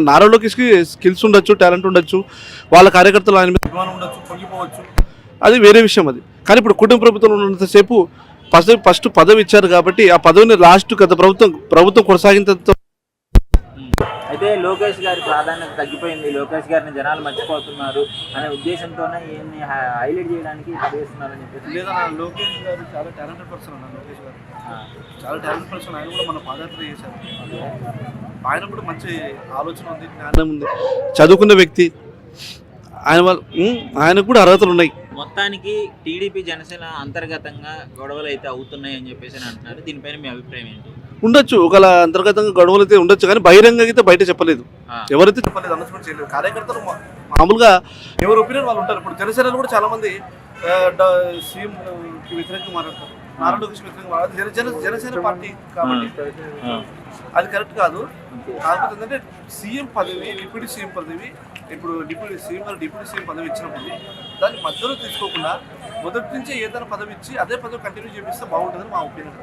నారా లోకేష్కి స్కిల్స్ ఉండొచ్చు, టాలెంట్ ఉండొచ్చు, వాళ్ళ కార్యకర్తలు ఆయన మీద అభిమానం ఉండొచ్చు, పొంగిపోవచ్చు, అది వేరే విషయం. అది కానీ ఇప్పుడు కుటుంబ ప్రభుత్వంలో ఉన్నంతసేపు ఫస్ట్ పదవి ఇచ్చారు కాబట్టి ఆ పదవిని లాస్ట్ గత ప్రభుత్వం కొనసాగించడంతో అయితే లోకేష్ గారి ప్రాధాన్యత తగ్గిపోయింది, లోకేష్ గారిని జనాలు మర్చిపోతున్నారు అనే ఉద్దేశంతోనే ఈయన్ని హైలైట్ చేయడానికి చేస్తున్నారని చెప్పేసి. లేదా లోకేష్ గారు చాలా టాలెంటెడ్ పర్సన్ అన్నారు. లోకేష్ గారు చాలా టాలెంటెడ్ పర్సన్. ఆయన కూడా మన పాదయాత్ర చేశారు. ఆయన కూడా మంచి ఆలోచన ఉంది, జ్ఞానం ఉంది, చదువుకున్న వ్యక్తి. ఆయనకు కూడా అర్హతలు ఉన్నాయి. మొత్తానికి టీడీపీ జనసేన అంతర్గతంగా గొడవలు అయితే అవుతున్నాయి అని చెప్పేసి అంటున్నారు. దీనిపైన మీ అభిప్రాయం ఏంటి? ఉండొచ్చు, ఒకవేళ అంతర్గతంగా గొడవలు అయితే ఉండొచ్చు, కానీ బహిరంగంగా అయితే బయట చెప్పలేదు, ఎవరైతే చెప్పలేదు, అనౌన్స్మెంట్ చేయలేదు. కార్యకర్తలు మామూలుగా ఎవరి ఒపీనియన్ వాళ్ళు ఉంటారు. ఇప్పుడు జనసేనలో కూడా చాలా మంది సీఎం వ్యతిరేకంగా మాట్లాడతారు, నారా లోకేష్ వ్యతిరేకంగా. జనసేన పార్టీ కాబట్టి అది కరెక్ట్ కాదు. కాకపోతే ఏంటంటే సీఎం పదవి, డిప్యూటీ సీఎం పదవి, ఇప్పుడు డిప్యూటీ సీఎం పదవి ఇచ్చినప్పుడు దాన్ని మధ్యలో తీసుకోకుండా మొదటి నుంచే ఏదైనా పదవి ఇచ్చి అదే పదవి కంటిన్యూ చేపిస్తే బాగుంటుందని మా ఒపీనియన్.